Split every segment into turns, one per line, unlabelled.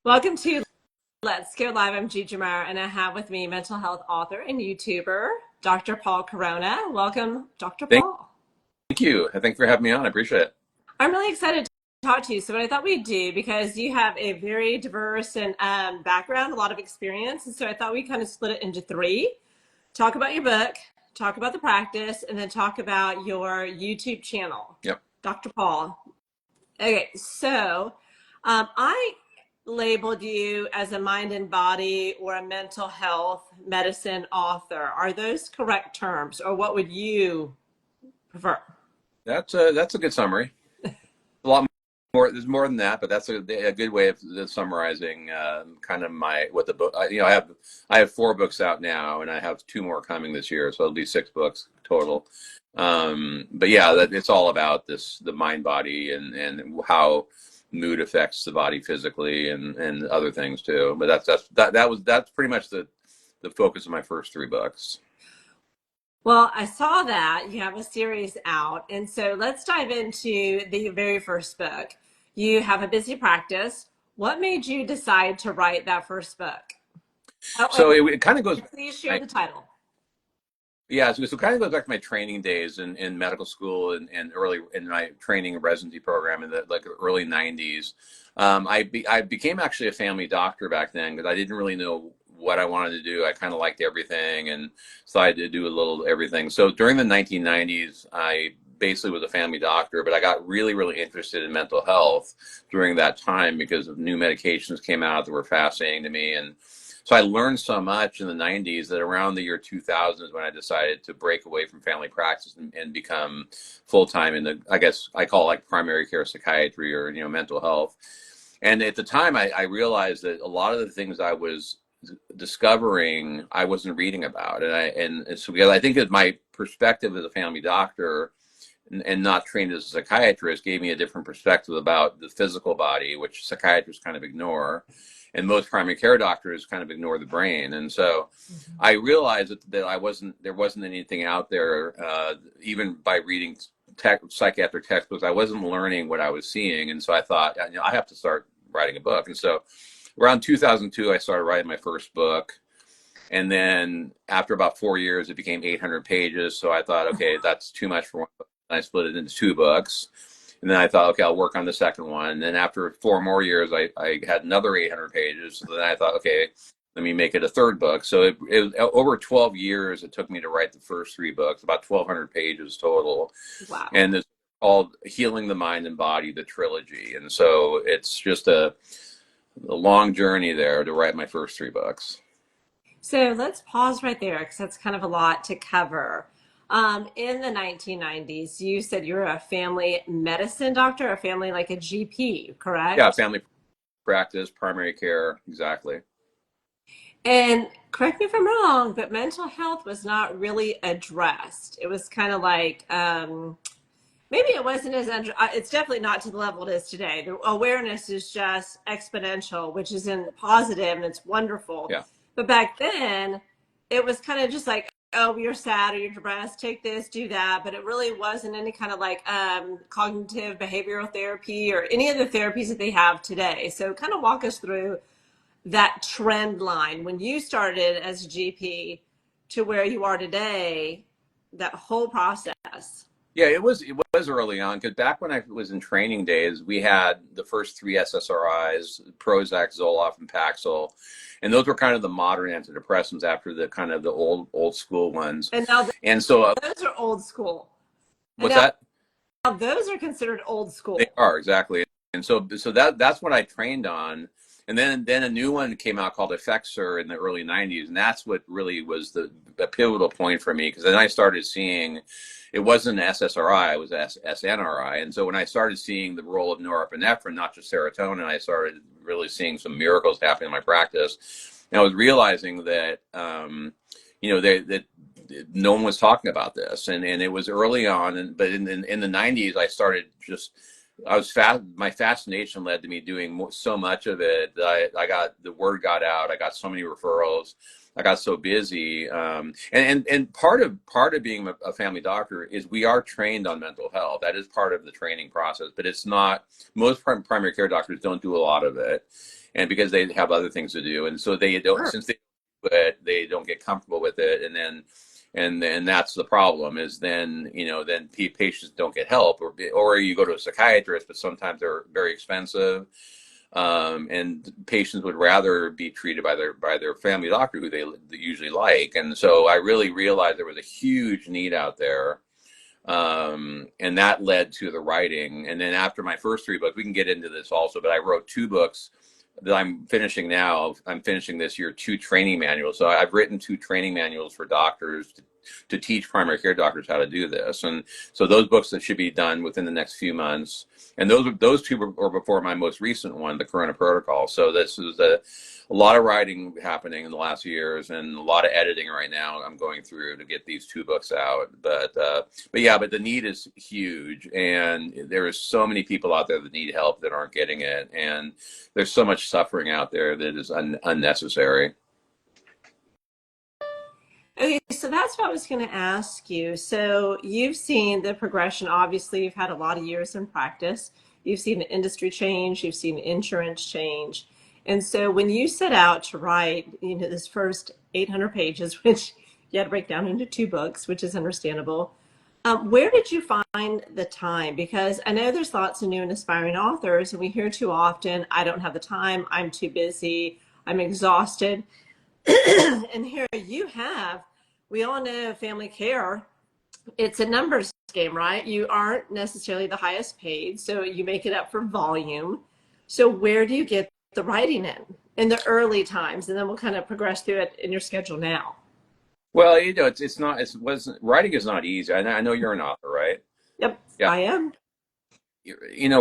Welcome to Let's Go Live. I'm Gigi Meyer, and I have with me mental health author and YouTuber, Dr. Paul Corona. Welcome, Dr.
Thank
Paul.
thank you. Thank you for having me on. I appreciate it.
I'm really excited to talk to you. So what I thought we'd do, because you have a very diverse and background, a lot of experience, and so I thought we'd kind of split it into three. Talk about your book, talk about the practice, and then talk about your YouTube channel.
Yep.
Dr. Paul. Okay, so I labeled you as a mind and body or a mental health medicine author. Are those correct terms, or what would you prefer?
That's a good summary. A lot more. There's more than that, but that's a good way of summarizing kind of what the book. I have 4 books out now, and I have 2 more coming this year, so it'll be 6 books total. But yeah, it's all about the mind body and how mood affects the body physically and other things too. But that's pretty much the focus of my first 3 books.
Well, I saw that you have a series out. And so let's dive into the very first book. You have a busy practice. What made you decide to write that first book? Oh,
So it kind of goes.
please share the title.
Yeah, so it kind of goes back to my training days in medical school and early in my training and residency program in the early 90s. I became actually a family doctor back then because I didn't really know what I wanted to do. I kind of liked everything and decided to do a little everything. So during the 1990s, I basically was a family doctor, but I got really, really interested in mental health during that time because of new medications came out that were fascinating to me. And so I learned so much in the 90s that around the year 2000 is when I decided to break away from family practice and become full-time in I guess I call it like primary care psychiatry or, mental health. And at the time I realized that a lot of the things I was discovering, I wasn't reading about. And so because I think that my perspective as a family doctor and not trained as a psychiatrist gave me a different perspective about the physical body, which psychiatrists kind of ignore. And most primary care doctors kind of ignore the brain. And so I realized that there wasn't anything out there, even by reading psychiatric textbooks, I wasn't learning what I was seeing. And so I thought, I have to start writing a book. And so around 2002, I started writing my first book. And then after about 4 years, it became 800 pages. So I thought, okay, that's too much for one book. And I split it into 2 books. And then I thought, okay, I'll work on the second one. And then after 4 more years, I had another 800 pages. So then I thought, okay, let me make it a 3rd book. So it was over 12 years it took me to write the first 3 books, about 1,200 pages total.
Wow.
And it's called Healing the Mind and Body, the trilogy. And so it's just a long journey there to write my first 3 books.
So let's pause right there because that's kind of a lot to cover. In the 1990s, you said you were a family medicine doctor, a family like a GP, correct?
Yeah, family practice, primary care, exactly.
And correct me if I'm wrong, but mental health was not really addressed. It was kind of like, maybe it wasn't it's definitely not to the level it is today. The awareness is just exponential, which is in positive and it's wonderful.
Yeah.
But back then, it was kind of just like, oh, you're sad or you're depressed, take this, do that. But it really wasn't any kind of like cognitive behavioral therapy or any of the therapies that they have today. So kind of walk us through that trend line when you started as a GP to where you are today, that whole process.
Yeah, it was early on because back when I was in training days, we had the first 3 SSRIs, Prozac, Zoloft, and Paxil, and those were kind of the modern antidepressants after the kind of the old school ones.
And now those are old school.
What's that?
Now those are considered old school.
They are, exactly. And so that's what I trained on. And then a new one came out called Effexor in the early 90s, and that's what really was a pivotal point for me, because then I started seeing it wasn't SSRI, it was SNRI. And so when I started seeing the role of norepinephrine, not just serotonin, I started really seeing some miracles happening in my practice. And I was realizing that, that no one was talking about this. And it was early on, but in the 90s, I started my fascination led to me doing so much of it that I got, the word got out. I got so many referrals. I got so busy. And part of being a family doctor is we are trained on mental health. That is part of the training process, but it's not, most primary care doctors don't do a lot of it. and because they have other things to do, and so they don't,
Sure.
since they don't get comfortable with it, and then that's the problem, is then, then patients don't get help, or you go to a psychiatrist, but sometimes they're very expensive, and patients would rather be treated by their family doctor, who they usually like. And so I really realized there was a huge need out there, and that led to the writing. And then after my first three books, we can get into this also, but I wrote two books that I'm finishing now. I'm finishing this year, two training manuals. So I've written two training manuals for doctors to teach primary care doctors how to do this. And so those books that should be done within the next few months. And those two were before my most recent one, the Corona Protocol. So this is a lot of writing happening in the last years, and a lot of editing right now I'm going through to get these two books out. But yeah, but the need is huge, and there is so many people out there that need help that aren't getting it, and there's so much suffering out there that is unnecessary.
Okay, so that's what I was going to ask you. So you've seen the progression. Obviously, you've had a lot of years in practice. You've seen the industry change. You've seen insurance change. And so when you set out to write, this first 800 pages, which you had to break down into two books, which is understandable, where did you find the time? Because I know there's lots of new and aspiring authors, and we hear too often, I don't have the time, I'm too busy, I'm exhausted. And here you have, we all know family care, it's a numbers game, right? You aren't necessarily the highest paid, so you make it up for volume. So where do you get the writing in the early times? And then we'll kind of progress through it in your schedule now.
Well, it's not, it wasn't, writing is not easy. I know you're an author, right?
Yep,
Yeah.
I am.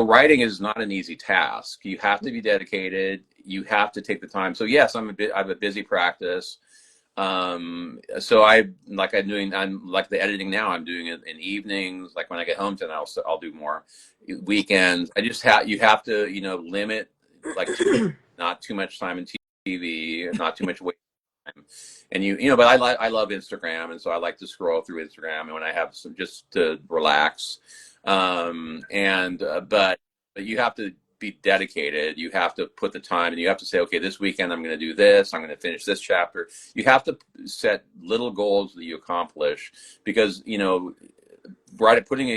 Writing is not an easy task. You have to be dedicated. You have to take the time. So yes, I have a busy practice. So I'm like the editing now. I'm doing it in evenings. Like when I get home tonight, I'll do more weekends. You have to, limit, like, not too much time in TV, not too much wait time. And but I love Instagram, and so I like to scroll through Instagram, and when I have some, just to relax. And but you have to be dedicated. You have to put the time, and you have to say, okay, this weekend I'm going to do this. I'm going to finish this chapter. You have to set little goals that you accomplish, because putting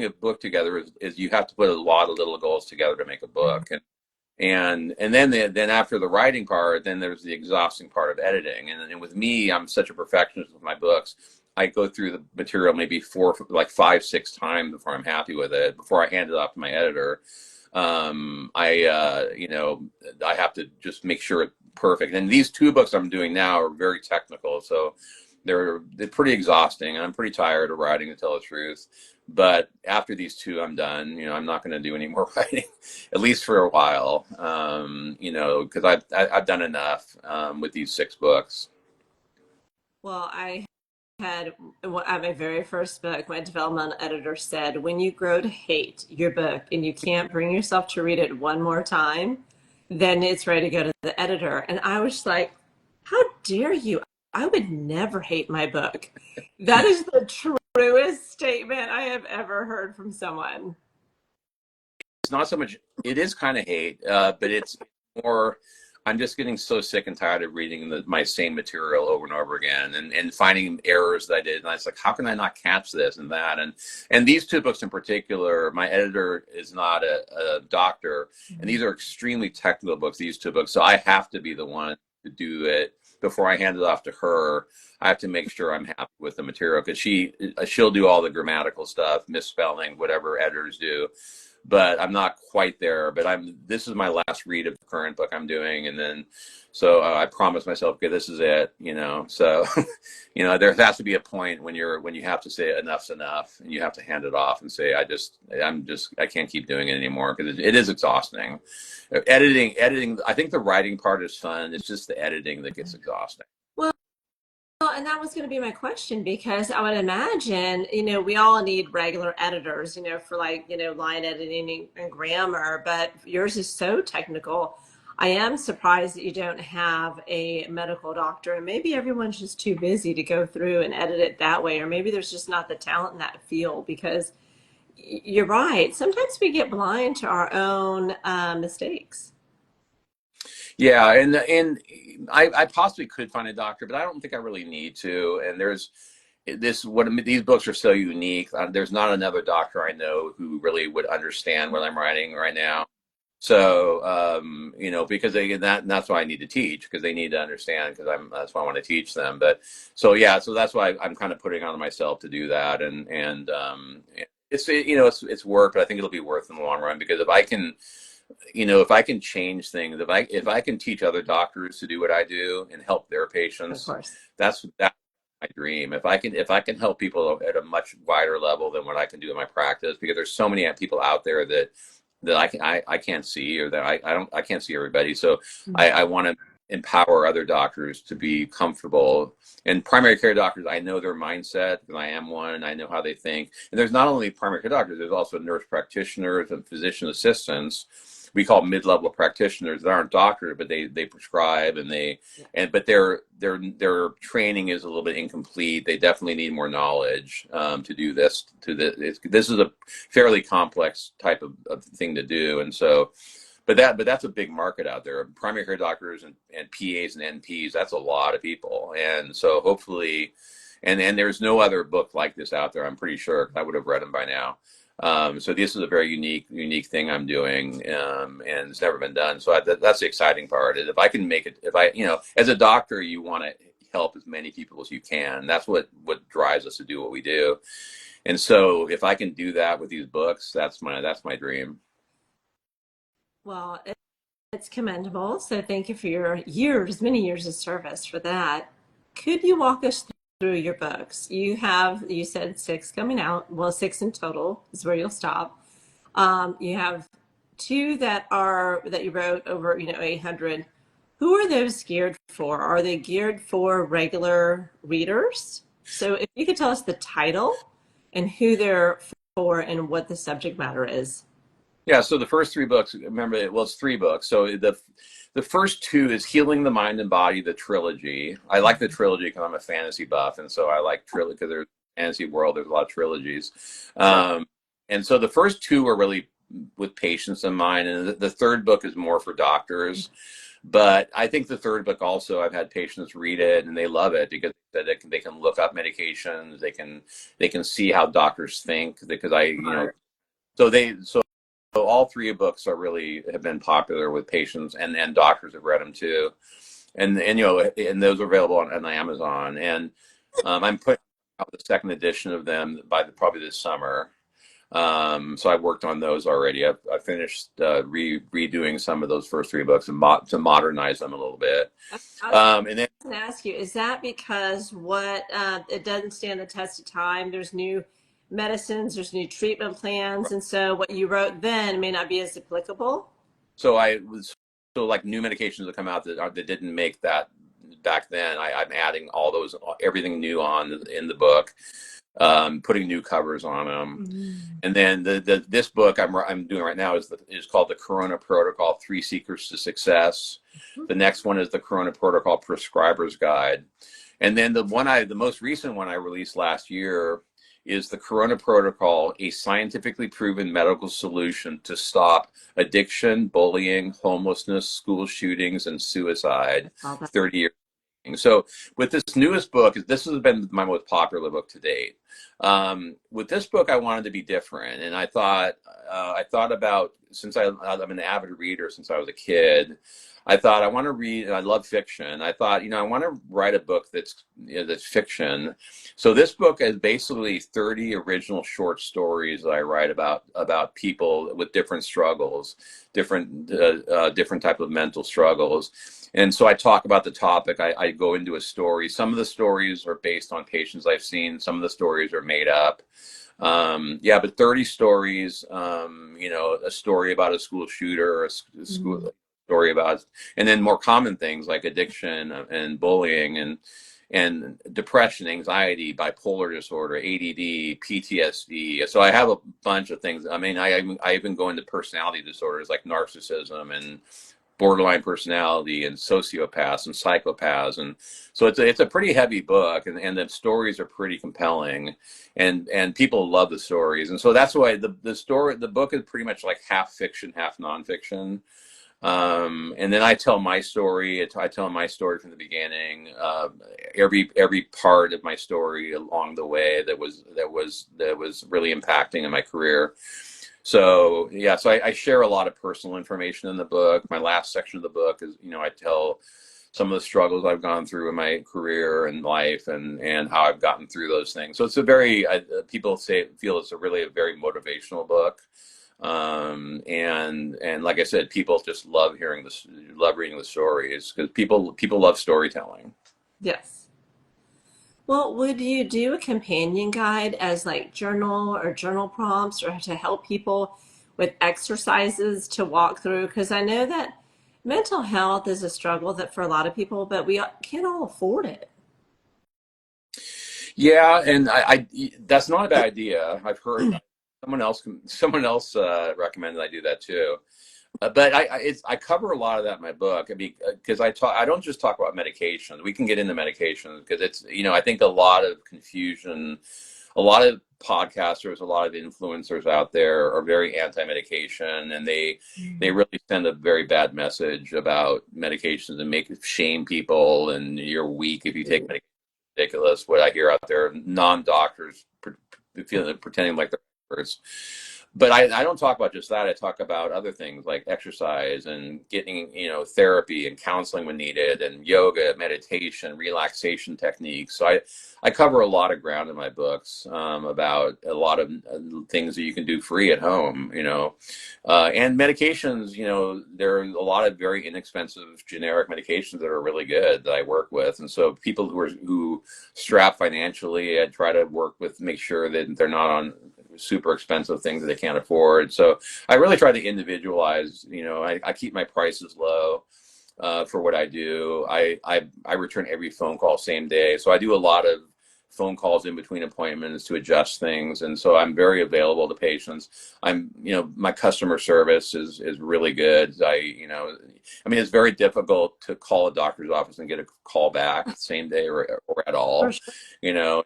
a book together is you have to put a lot of little goals together to make a book. And then after the writing part, then there's the exhausting part of editing. And with me, I'm such a perfectionist with my books. I go through the material maybe like 5, 6 times before I'm happy with it, before I hand it off to my editor. I have to just make sure it's perfect. And these two books I'm doing now are very technical, so they're pretty exhausting, and I'm pretty tired of writing, to tell the truth. But after these two, I'm done. I'm not going to do any more writing, at least for a while. Because I've done enough with these 6 books.
Well, I had at my very first book, my developmental editor said, when you grow to hate your book and you can't bring yourself to read it one more time, then it's ready to go to the editor. And I was like, how dare you? I would never hate my book. That is the truest statement I have ever heard from someone.
It's not so much, it is kind of hate, but it's more, I'm just getting so sick and tired of reading my same material over and over again, and finding errors that I did. And I was like, how can I not catch this and that? And these two books in particular, my editor is not a doctor, and these are extremely technical books, these two books. So I have to be the one to do it before I hand it off to her. I have to make sure I'm happy with the material, because she'll do all the grammatical stuff, misspelling, whatever editors do. But I'm not quite there. But this is my last read of the current book I'm doing, and then so I promised myself, okay, this is it. So there has to be a point when you have to say enough's enough, and you have to hand it off and say, I can't keep doing it anymore, because it is exhausting. Editing. I think the writing part is fun. It's just the editing that gets exhausting.
Well, and that was going to be my question, because I would imagine, we all need regular editors, for like, line editing and grammar, but yours is so technical. I am surprised that you don't have a medical doctor, and maybe everyone's just too busy to go through and edit it that way, or maybe there's just not the talent in that field, because you're right. Sometimes we get blind to our own mistakes.
Yeah, and I possibly could find a doctor, but I don't think I really need to. And there's this what these books are so unique. There's not another doctor I know who really would understand what I'm writing right now. So you know, because that's why I need to teach, because they need to understand, because that's why I want to teach them. But so yeah, so that's why I'm kind of putting on myself to do that, and it's you know it's work, but I think it'll be worth in the long run, because if I can, you know, if I can change things, if I can teach other doctors to do what I do and help their
Of
patients,
course.
that's my dream. If I can help people at a much wider level than what I can do in my practice, because there's so many people out there that I can't see, or that I can't see everybody. So I want to empower other doctors to be comfortable. And primary care doctors, I know their mindset, because I am one, and I know how they think. And there's not only primary care doctors, there's also nurse practitioners and physician assistants. We call mid-level practitioners that aren't doctors, but they prescribe, and but their training is a little bit incomplete. They definitely need more knowledge to do this. This is a fairly complex type of thing to do, and so, but that's a big market out there. Primary care doctors and PAs and NPs, that's a lot of people, and so hopefully, and there's no other book like this out there. I'm pretty sure I would have read them by now. So this is a very unique thing I'm doing, and it's never been done. So that's the exciting part. Is if I can make it, you know, as a doctor, you want to help as many people as you can. That's what drives us to do what we do. And so if I can do that with these books, that's my dream.
Well, it's commendable. So thank you for your years, many years of service for that. Could you walk us through your books? You said six coming out. Well, six in total is where you'll stop. You have two that you wrote over, 800. Who are those geared for? Are they geared for regular readers? So if you could tell us the title and who they're for and what the subject matter is.
Yeah, so the first three books, remember, well, it's three books. So the first two is Healing the Mind and Body, the trilogy. I like the trilogy because I'm a fantasy buff, and so I like trilogy because there's fantasy world. There's a lot of trilogies,
Sure.
and so the first two are really with patients in mind, and the third book is more for doctors. But I think the third book also, I've had patients read it and they love it, because they can look up medications, they can see how doctors think, because so all three books have been popular with patients, and doctors have read them too, and and those are available on Amazon, and I'm putting out the second edition of them probably this summer. So I've worked on those already. I've finished redoing some of those first three books and to modernize them a little bit.
I was
And then
going to ask you, is that because it doesn't stand the test of time? There's new medicines, there's new treatment plans, and so what you wrote then may not be as applicable?
so I was so like new medications that come out that didn't make that back then. I'm adding all those, everything new on in the book, putting new covers on them.
Mm.
And then this book I'm doing right now is called the Corona Protocol: Three Secrets to Success. The next one is the Corona Protocol Prescriber's Guide. And then the most recent one I released last year is the Corona Protocol: A Scientifically Proven Medical Solution to Stop Addiction, Bullying, Homelessness, School Shootings, and Suicide,
All that.
30 years. So with this newest book, this has been my most popular book to date. With this book, I wanted to be different, and I thought about, since I'm an avid reader since I was a kid. I thought I want to read, and I love fiction. I thought, I want to write a book that's fiction. So this book is basically 30 original short stories that I write about people with different struggles, different type of mental struggles. And so I talk about the topic. I go into a story. Some of the stories are based on patients I've seen. Some of the stories are made up. Yeah, but 30 stories. A story about a school shooter, or a school story about, and then more common things like addiction and bullying and depression, anxiety, bipolar disorder, ADD, PTSD. So I have a bunch of things. I mean, I even go into personality disorders like narcissism and borderline personality and sociopaths and psychopaths. And so it's a pretty heavy book, and the stories are pretty compelling, and people love the stories. And so that's why the book is pretty much like half fiction, half nonfiction. And then I tell my story. I tell my story from the beginning. Every part of my story along the way that was really impacting in my career. So yeah, so I share a lot of personal information in the book. My last section of the book is, I tell some of the struggles I've gone through in my career and life, and how I've gotten through those things. So it's a very people feel it's a very motivational book. And like I said, people just love love reading the stories because people love storytelling.
Yes. Well, would you do a companion guide as like journal or journal prompts or to help people with exercises to walk through? Because I know that mental health is a struggle that for a lot of people, but we can't all afford it.
Yeah, and that's not a bad idea. I've heard someone else recommended I do that too. But I cover a lot of that in my book. I mean, because I don't just talk about medication. We can get into medication because it's, I think a lot of confusion, a lot of podcasters, a lot of influencers out there are very anti-medication, and they
Mhm.
really send a very bad message about medications and make shame people, and you're weak if you take medication. Ridiculous what I hear out there, non-doctors pretending like they're experts. But I don't talk about just that. I talk about other things like exercise and getting, therapy and counseling when needed, and yoga, meditation, relaxation techniques. So I cover a lot of ground in my books, about a lot of things that you can do free at home, and medications. There are a lot of very inexpensive generic medications that are really good that I work with, and so people who strap financially, I try to make sure that they're not on super expensive things that they can't afford. So I really try to individualize. I keep my prices low. For what I do, I return every phone call same day. So I do a lot of phone calls in between appointments to adjust things, and so I'm very available to patients. My customer service is really good. I mean, it's very difficult to call a doctor's office and get a call back same day or at
For
all.
sure.
You know,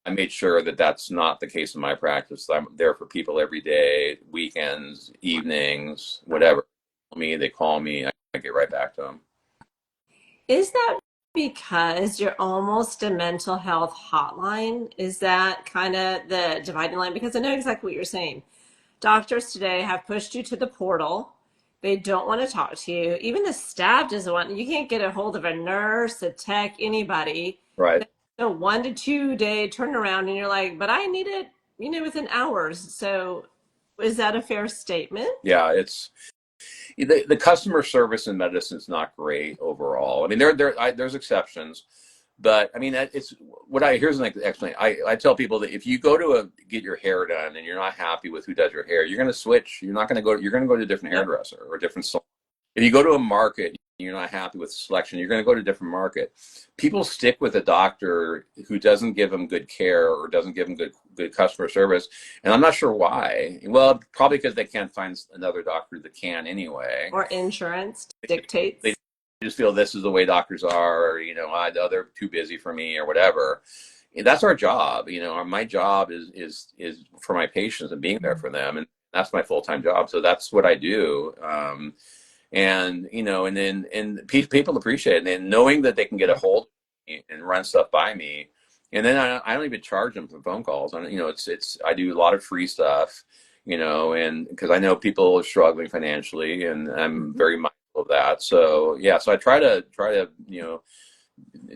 I made sure that that's not the case in my practice. I'm there for people every day, weekends, evenings, whatever. They call me, I get right back to them.
Is that because you're almost a mental health hotline? Is that kind of the dividing line? Because I know exactly what you're saying. Doctors today have pushed you to the portal. They don't want to talk to you. Even the staff doesn't want, you can't get a hold of a nurse, a tech, anybody.
Right.
A 1 to 2 day turnaround, and you're like, but I need it, within hours. So is that a fair statement?
Yeah, the customer service in medicine is not great overall. I mean, there's exceptions, but I mean, it's here's an explanation. I tell people that if you go to get your hair done and you're not happy with who does your hair, you're going to switch. You're going to go to a different
Yep.
hairdresser or a different salon. If you go to a market, and you're not happy with selection, you're going to go to a different market. People stick with a doctor who doesn't give them good care or doesn't give them good customer service, and I'm not sure why. Well, probably because they can't find another doctor that can anyway.
Or insurance
They
dictates.
just feel this is the way doctors are, or they're too busy for me or whatever. That's our job. My job is for my patients and being there for them, and that's my full-time job. So that's what I do. And and then people appreciate it, and knowing that they can get a hold of me and run stuff by me. And then I don't even charge them for phone calls. It's I do a lot of free stuff, and because I know people are struggling financially, and I'm
Mhm.
very mindful of that. So yeah, so I try to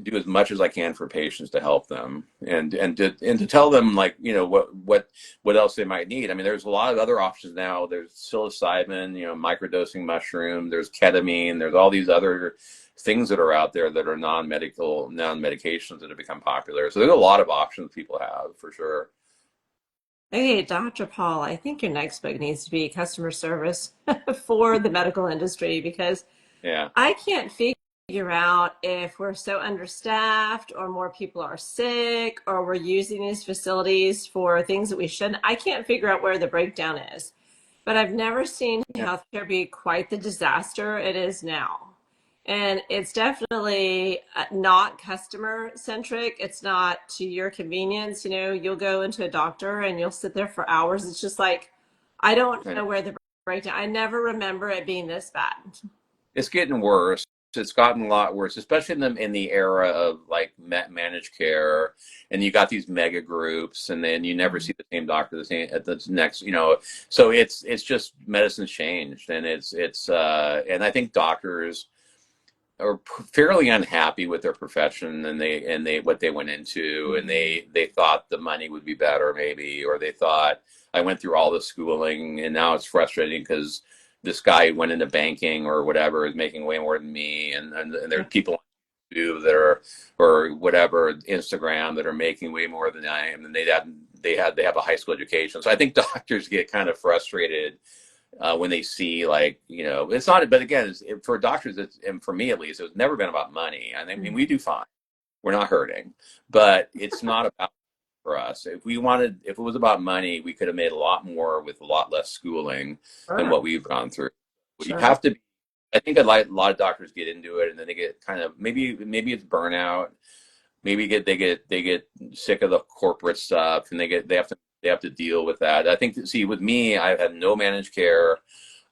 do as much as I can for patients to help them, and to tell them, like, what else they might need. I mean, there's a lot of other options now. There's psilocybin, microdosing mushroom. There's ketamine. There's all these other things that are out there that are non-medications that have become popular. So there's a lot of options people have for sure.
Okay, Dr. Paul, I think your next book needs to be customer service for the medical industry because
Yeah.
I can't figure out if we're so understaffed or more people are sick or we're using these facilities for things that we shouldn't. I can't figure out where the breakdown is. But I've never seen
Yeah.
healthcare be quite the disaster it is now. And it's definitely not customer centric. It's not to your convenience. You'll go into a doctor and you'll sit there for hours. It's just like, I don't
I know.
know where the breakdown. I never remember it being this bad.
It's getting worse. It's gotten a lot worse, especially in the era of like managed care, and you got these mega groups, and then you never see the same doctor the same at the next, you know. So it's just medicine's changed, and and I think doctors are fairly unhappy with their profession, and they what they went into, and they thought the money would be better maybe, or they thought I went through all the schooling and now it's frustrating because this guy who went into banking or whatever is making way more than me, and there are people on YouTube that are, or whatever, Instagram, that are making way more than I am, and they have a high school education. So I think doctors get kind of frustrated when they see, like, you know, it's not, but again, for doctors, and for me at least, it's never been about money. I mean, we do fine. We're not hurting, but it's not about for us. If it was about money, we could have made a lot more with a lot less schooling than
Sure.
what we've gone through. You
Sure.
have to be, I think a lot of doctors get into it and then they get kind of, maybe it's burnout. Maybe they get sick of the corporate stuff, and they have to deal with that. I think, see, with me, I had no managed care.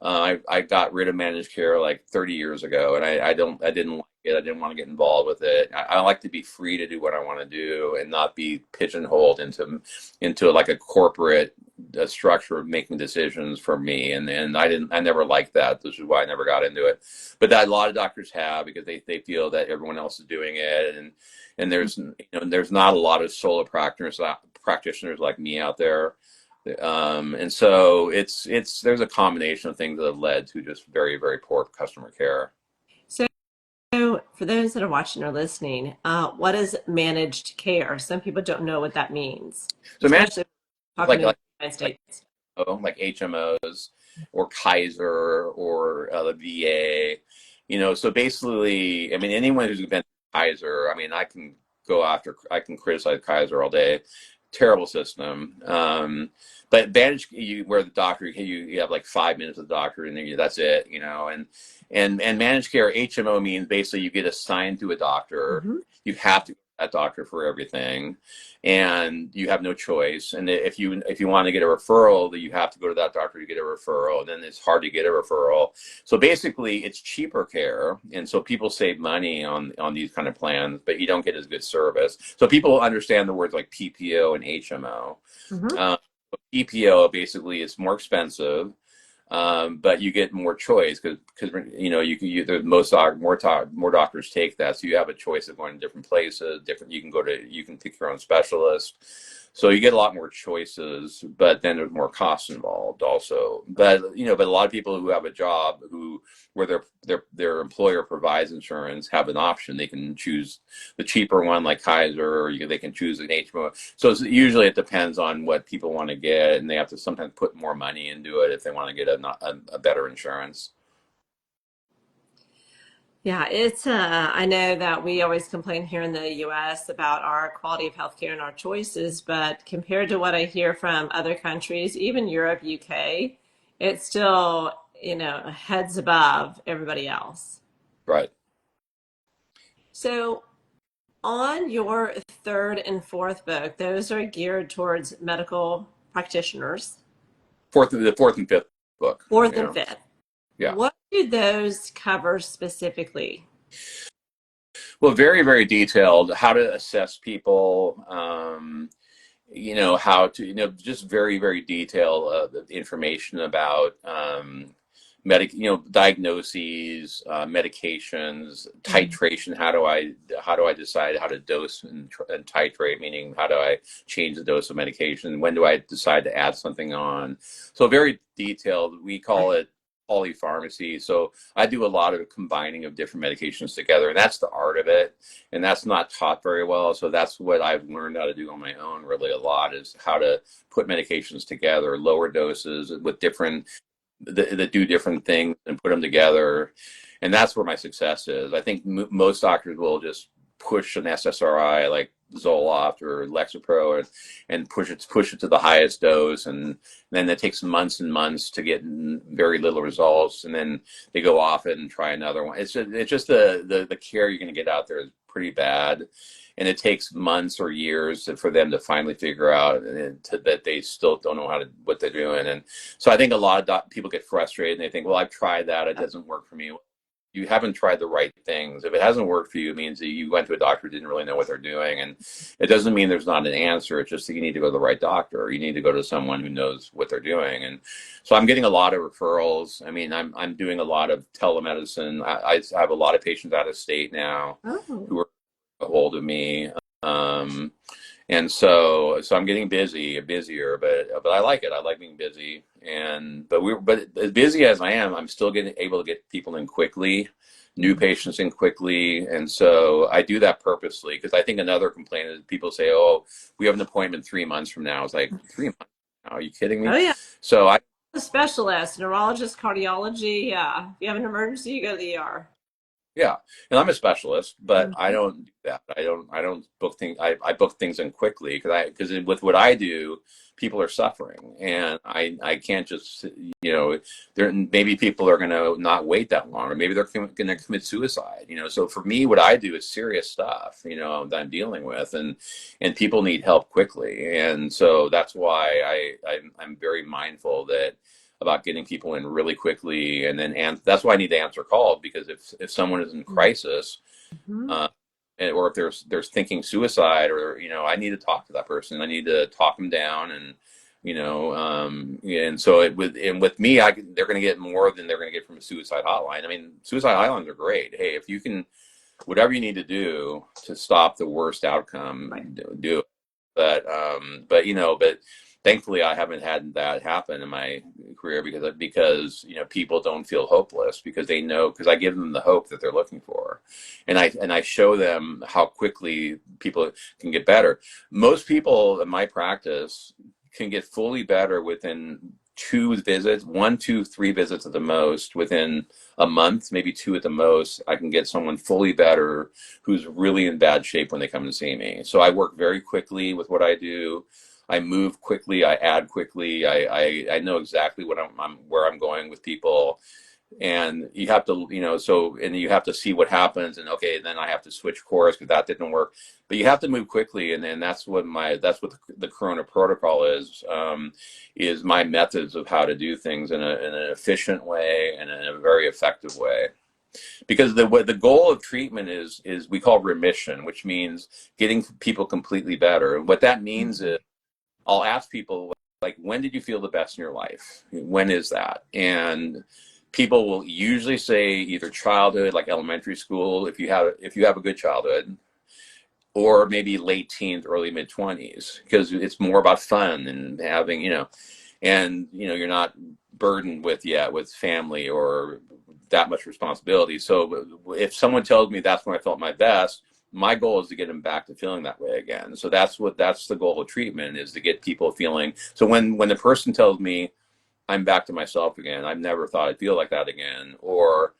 I got rid of managed care like 30 years ago, and I didn't like it. I didn't want to get involved with it. I like to be free to do what I want to do and not be pigeonholed into like a corporate structure of making decisions for me. And I never liked that. This is why I never got into it. But that a lot of doctors have, because they feel that everyone else is doing it, and there's not a lot of solo practitioners like me out there. And so there's a combination of things that have led to just very, very poor customer care.
So, for those that are watching or listening, what is managed care? Some people don't know what that means,
So managed
especially talking
like
in the
like
United
like
States.
like HMOs or Kaiser or the VA, So basically, I mean, anyone who's been Kaiser, I mean, I can criticize Kaiser all day. Terrible system. But advantage, where the doctor, you have like 5 minutes with the doctor, and then that's it, and managed care HMO means basically you get assigned to a doctor.
Mm-hmm.
You have to go to that doctor for everything, and you have no choice. And if you want to get a referral, that you have to go to that doctor to get a referral, and then it's hard to get a referral. So basically, it's cheaper care, and so people save money on these kind of plans, but you don't get as good service. So people understand the words like PPO and HMO.
Mm-hmm.
Um, PPO basically is more expensive, but you get more choice because there's more doctors take that, so you have a choice of going to different places. You can pick your own specialist, so you get a lot more choices. But then there's more costs involved also. But a lot of people who have a job where their employer provides insurance have an option. They can choose the cheaper one like Kaiser, or they can choose an HMO. So usually it depends on what people want to get, and they have to sometimes put more money into it if they want to get a better insurance.
Yeah, I know that we always complain here in the US about our quality of healthcare and our choices, but compared to what I hear from other countries, even Europe, UK, it's still, heads above everybody else.
Right.
So, on your third and fourth book, those are geared towards medical practitioners.
The fourth and fifth book.
Fourth and fifth.
Yeah.
What do those cover specifically?
Well, very, very detailed. How to assess people. How to, just very, very detailed information about diagnoses, medications, titration. How do I decide how to dose and titrate? Meaning, how do I change the dose of medication? When do I decide to add something on? So very detailed. We call it polypharmacy. So I do a lot of combining of different medications together, and that's the art of it. And that's not taught very well. So that's what I've learned how to do on my own really a lot, is how to put medications together, lower doses with that do different things and put them together. And that's where my success is. I think most doctors will just push an SSRI like Zoloft or Lexapro and push it to the highest dose, and then it takes months and months to get very little results, and then they go off it and try another one. It's just the care you're going to get out there is pretty bad, and it takes months or years for them to finally figure out that they still don't know what they're doing. And so I think a lot of people get frustrated and they think, well, I've tried that, it doesn't work for me. you haven't tried the right things. If it hasn't worked for you, it means that you went to a doctor who didn't really know what they're doing. And it doesn't mean there's not an answer. It's just that you need to go to the right doctor, or you need to go to someone who knows what they're doing. And so I'm getting a lot of referrals. I mean, I'm doing a lot of telemedicine. I have a lot of patients out of state now
Oh.
who are a hold of me. And so I'm getting busier, but I like it. I like being busy. But as busy as I am, I'm still getting able to get people in quickly, new patients in quickly. And so I do that purposely, because I think another complaint is people say, "Oh, we have an appointment 3 months from now." It's like, 3 months now? Are you kidding
Oh
me?
yeah.
So I
A specialist, neurologist, cardiology. Yeah. If you have an emergency, you go to the ER.
Yeah, and I'm a specialist, but I
Mhm.
don't do that. I don't book things. I book things in quickly, because with what I do, people are suffering, and I can't just, there maybe people are going to not wait that long, or maybe they're going to commit suicide. So for me, what I do is serious stuff, that I'm dealing with, and people need help quickly, and so that's why I'm very mindful that about getting people in really quickly, and that's why I need to answer calls, because if someone is in crisis,
Mhm.
uh, or if there's thinking suicide, or I need to talk to that person. I need to talk them down, and and so with me, they're going to get more than they're going to get from a suicide hotline. I mean, suicide hotlines are great. Hey, if you can, whatever you need to do to stop the worst outcome,
Right.
do it. But thankfully I haven't had that happen in my career, because people don't feel hopeless, because they know, because I give them the hope that they're looking for, and I show them how quickly people can get better. Most people in my practice can get fully better within 2 visits, 1, 2, 3 visits at the most, within a month, maybe 2 at the most. I can get someone fully better who's really in bad shape when they come and see me. So I work very quickly with what I do. I move quickly. I add quickly. I know exactly what where I'm going with people, and you have to, and you have to see what happens, and okay, then I have to switch course because that didn't work. But you have to move quickly, and then that's what the Corona protocol is my methods of how to do things in an efficient way and in a very effective way. Because the goal of treatment is we call remission, which means getting people completely better. And what that means is, I'll ask people, like, when did you feel the best in your life? When is that? And people will usually say either childhood, like elementary school, if you have a good childhood, or maybe late teens, early mid 20s, because it's more about fun and having, and you're not burdened with family or that much responsibility. So if someone tells me that's when I felt my best, my goal is to get them back to feeling that way again. So that's the goal of treatment, is to get people feeling. So when the person tells me I'm back to myself again, I've never thought I'd feel like that again, or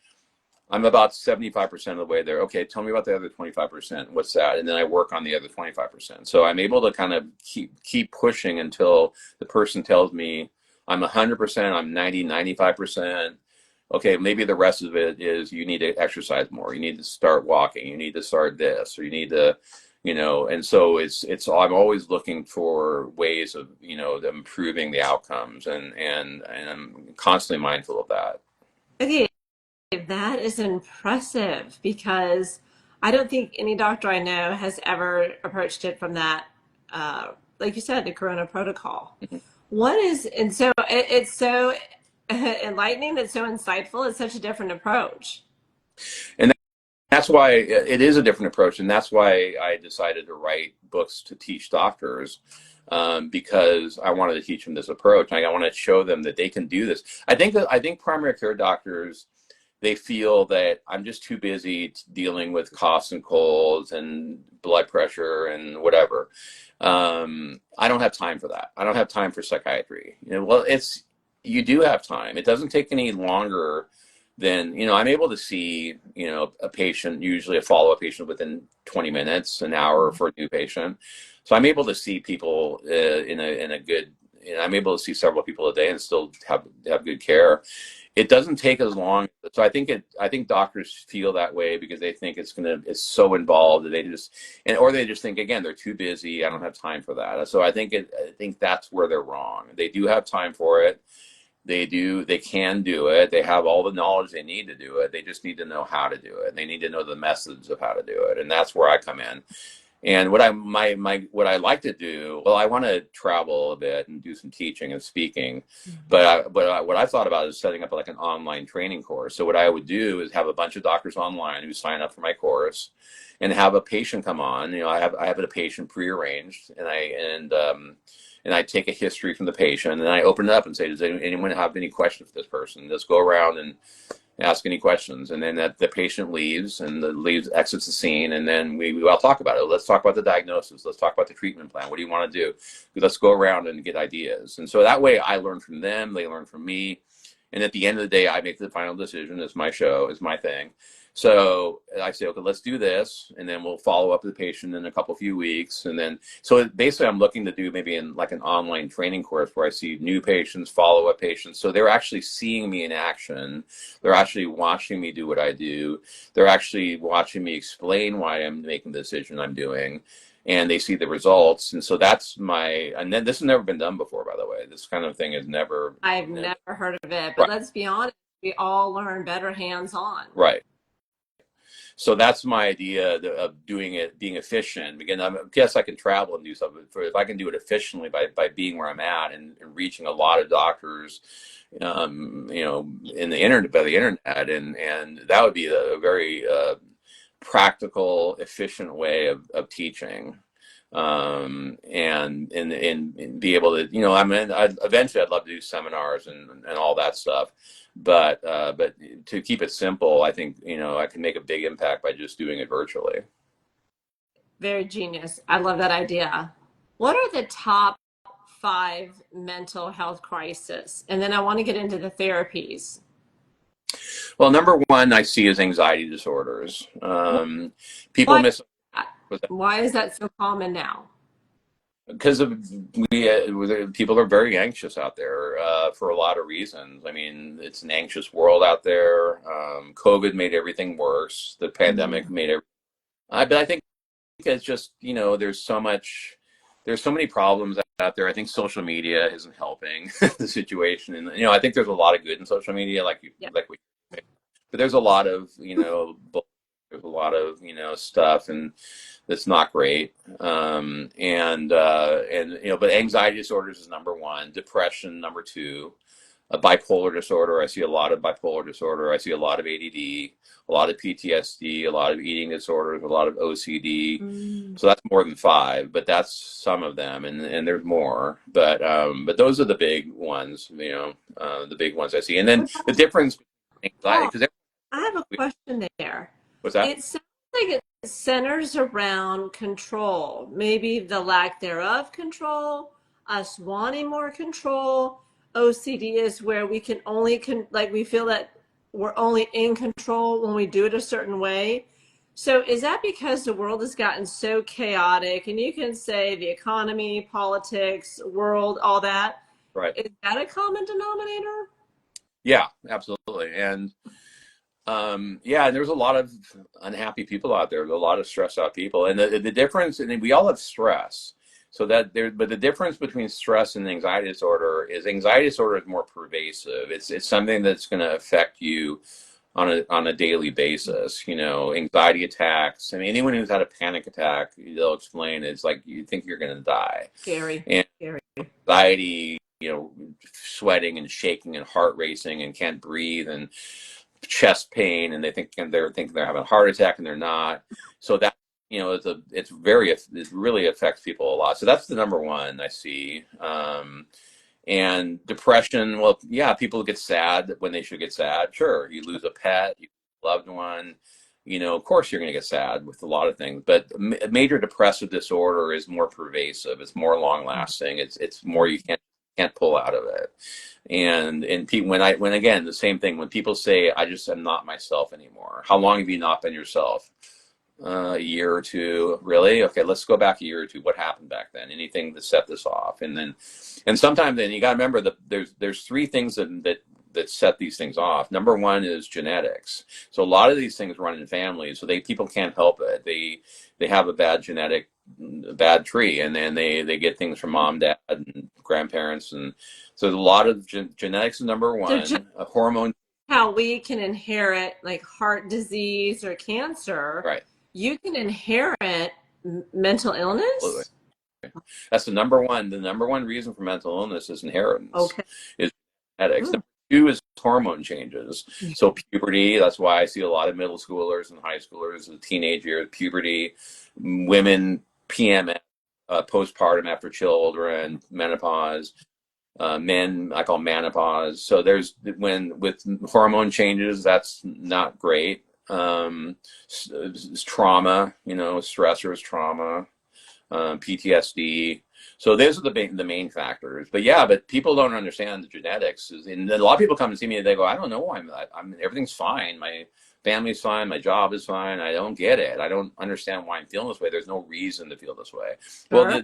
I'm about 75% of the way there. Okay, tell me about the other 25%. What's that? And then I work on the other 25%. So I'm able to kind of keep pushing until the person tells me I'm 100%, I'm 90, 95%. Okay, maybe the rest of it is you need to exercise more. You need to start walking. You need to start this, or you need to, and so I'm always looking for ways of, improving the outcomes, and I'm constantly mindful of that.
Okay, that is impressive because I don't think any doctor I know has ever approached it from that, like you said, the Corona protocol. What is, and so it's so enlightening, it's so insightful, it's such a different approach.
And that's why it is a different approach, and that's why I decided to write books to teach doctors, because I wanted to teach them this approach. I want to show them that they can do this. I think primary care doctors, they feel that I'm just too busy dealing with coughs and colds and blood pressure and whatever. I don't have time for that. I don't have time for psychiatry. Well, you do have time. It doesn't take any longer than, I'm able to see, a patient, usually a follow-up patient, within 20 minutes, an hour for a new patient. So I'm able to see people in a good, I'm able to see several people a day and still have good care. It doesn't take as long. So I think doctors feel that way because they think it's so involved that or they just think, again, they're too busy. I don't have time for that. So I think that's where they're wrong. They do have time for it. They can do it. They have all the knowledge they need to do it. They just need to know how to do it. They need to know the methods of how to do it. And that's where I come in. And what I like to do, well, I want to travel a bit and do some teaching and speaking, what I thought about is setting up like an online training course. So what I would do is have a bunch of doctors online who sign up for my course, and have a patient come on. I have a patient prearranged, and I take a history from the patient, and I open it up and say, does anyone have any questions for this person? Let's go around and ask any questions, and then the patient leaves and exits the scene, and then we all talk about it. Let's talk about the diagnosis. Let's talk about the treatment plan. What do you want to do? Let's go around and get ideas. And so that way I learn from them, they learn from me, and at the end of the day I make the final decision. It's my show, it's my thing. So I say, okay, let's do this, and then we'll follow up with the patient in a few weeks. And then, so basically I'm looking to do maybe in like an online training course where I see new patients, follow-up patients. So they're actually seeing me in action. They're actually watching me do what I do. They're actually watching me explain why I'm making the decision I'm doing, and they see the results. And so and then this has never been done before, by the way. This kind of thing has never.
I've never heard of it, but
Right.
let's be honest, we all learn better hands-on.
Right. So that's my idea of doing it, being efficient. Again, I guess I can travel and do something. If I can do it efficiently by being where I'm at and reaching a lot of doctors, in the internet, by the internet, and that would be a very practical, efficient way of teaching. And be able to, eventually I'd love to do seminars and all that stuff. But to keep it simple, I think, I can make a big impact by just doing it virtually.
Very genius. I love that idea. What are the top 5 mental health crises? And then I want to get into the therapies.
Well, number one I see is anxiety disorders. People
Why,
miss.
why is that so common now?
Because people are very anxious out there for a lot of reasons. I mean, it's an anxious world out there. COVID made everything worse. The pandemic made it. But I think it's just, there's so many problems out there. I think social media isn't helping the situation, and I think there's a lot of good in social media, but there's a lot of there's a lot of stuff and that's not great. But anxiety disorders is number one. Depression number two. A bipolar disorder. I see a lot of bipolar disorder. I see a lot of ADD, a lot of PTSD, a lot of eating disorders, a lot of OCD. So that's more than 5, but that's some of them, and there's more. But those are the big ones. The big ones I see. And then the difference. Anxiety, because
I have a question there.
what's that?
It sounds like it centers around control, maybe the lack thereof control, us wanting more control. OCD is where we can only we feel that we're only in control when we do it a certain way. So is that because the world has gotten so chaotic, and you can say the economy, politics, world, all that?
Right.
Is that a common denominator?
Yeah, absolutely. And there's a lot of unhappy people out there. There's a lot of stressed out people, and the difference, and we all have stress. But the difference between stress and anxiety disorder is more pervasive. It's something that's going to affect you on a daily basis. Anxiety attacks. I mean, anyone who's had a panic attack, they'll explain it's like you think you're going to die.
Scary.
And
Scary.
anxiety, sweating and shaking and heart racing and can't breathe and chest pain, and they're thinking they're having a heart attack and they're not. So that it really affects people a lot. So that's the number one I see. And depression, well, yeah, people get sad when they should get sad. Sure, you lose a pet, you lose a loved one, of course you're going to get sad with a lot of things. But major depressive disorder is more pervasive. It's more long lasting. It's more you can't pull out of it. And people, when again, the same thing, when people say, I just am not myself anymore. How long have you not been yourself? A year or two. Really? Okay, let's go back a year or two. What happened back then? Anything to set this off? And sometimes then you got to remember that there's 3 things that set these things off. Number one is genetics. So a lot of these things run in families, so people can't help it. They have a bad tree, and then they get things from mom, dad, and grandparents, and so a lot of genetics is number
So just
one. Hormone,
how we can inherit like heart disease or cancer,
right?
you can inherit mental
Absolutely.
illness.
That's the number one. The number one reason for mental illness is inheritance,
Okay.
is genetics.
Hmm.
Number two is hormone changes. So puberty. That's why I see a lot of middle schoolers and high schoolers in teenage years. Puberty, women, PMS, postpartum after children, menopause. Men, I call menopause. So there's when with hormone changes, that's not great. Trauma, stressors, trauma, PTSD. So those are the main factors. But yeah, but people don't understand the genetics. And a lot of people come and see me and they go, I don't know why I'm everything's fine. My family's fine. My job is fine. I don't get it. I don't understand why I'm feeling this way. There's no reason to feel this way. Well,
Sure.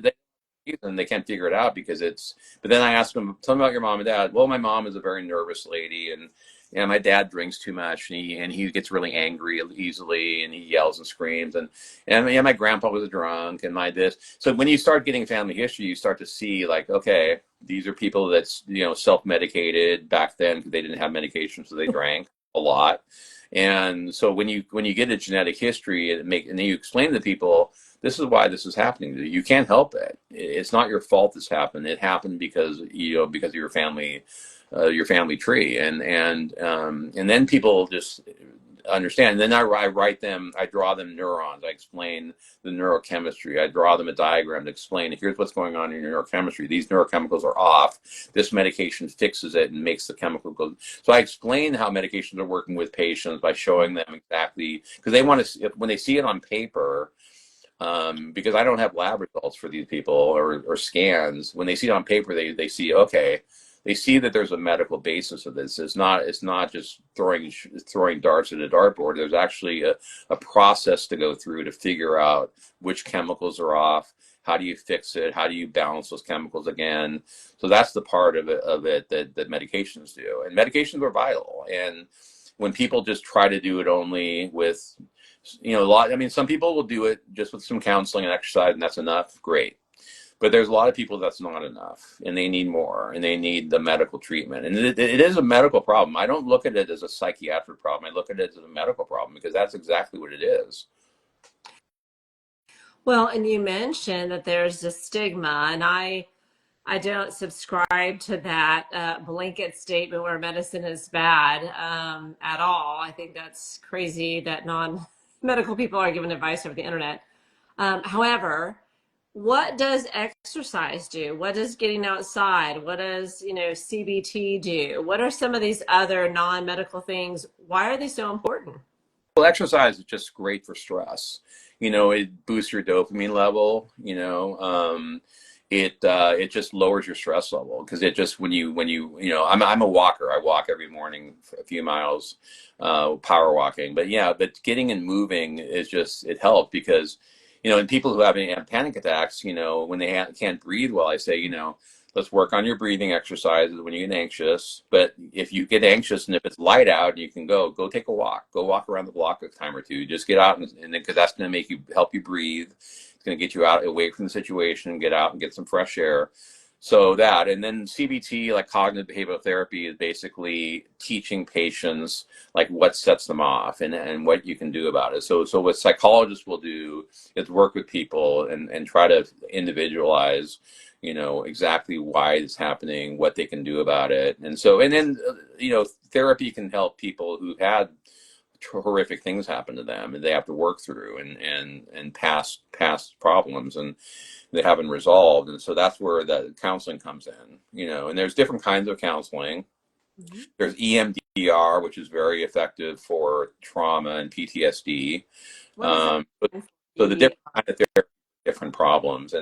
they can't figure it out because it's. But then I ask them, tell me about your mom and dad. Well, my mom is a very nervous lady, and yeah, my dad drinks too much, and he gets really angry easily, and he yells and screams, and yeah, my grandpa was a drunk, and my this. So when you start getting family history, you start to see like, okay, these are people that's self-medicated back then because they didn't have medication, so they drank a lot. And so when you get a genetic history and then you explain to people, this is why this is happening. You can't help it. It's not your fault this happened. It happened because because of your family tree, and then people just understand. And then I draw them neurons. I explain the neurochemistry. I draw them a diagram to explain, here's what's going on in your neurochemistry. These neurochemicals are off. This medication fixes it and makes the chemical go. So I explain how medications are working with patients by showing them exactly, because they want to, when they see it on paper, because I don't have lab results for these people or scans. When they see it on paper, they see, okay, they see that there's a medical basis of this. It's not just throwing darts at a dartboard. There's actually a process to go through to figure out which chemicals are off. How do you fix it? How do you balance those chemicals again? So that's the part of it that medications do. And medications are vital. And when people just try to do it only with a lot. I mean, some people will do it just with some counseling and exercise, and that's enough. Great. But there's a lot of people that's not enough, and they need more, and they need the medical treatment. And it is a medical problem. I don't look at it as a psychiatric problem. I look at it as a medical problem because that's exactly what it is.
Well, and you mentioned that there's a stigma, and I don't subscribe to that blanket statement where medicine is bad at all. I think that's crazy that non-medical people are given advice over the internet. However, what does exercise do? What does getting outside? What does, CBT do? What are some of these other non-medical things? Why are they so important?
Well, exercise is just great for stress. It boosts your dopamine level. It just lowers your stress level because it just I'm a walker. I walk every morning for a few miles, power walking. But getting and moving is just it helps because and people who have panic attacks, when they can't breathe well, I say let's work on your breathing exercises when you get anxious. But if you get anxious and if it's light out, you can go take a walk. Go walk around the block a time or two. Just get out and because that's going to help you breathe. It's going to get you out away from the situation, get out and get some fresh air. So that, and then CBT, like cognitive behavioral therapy, is basically teaching patients like what sets them off and what you can do about it. So what psychologists will do is work with people and try to individualize exactly why it's happening, what they can do about it. And then therapy can help people who had horrific things happen to them and they have to work through and past problems and they haven't resolved. And so that's where the counseling comes in, and there's different kinds of counseling.
Mhm.
There's EMDR, which is very effective for trauma and PTSD.
What does that
But
mean for
so the
ED?
different kind of therapy, different problems,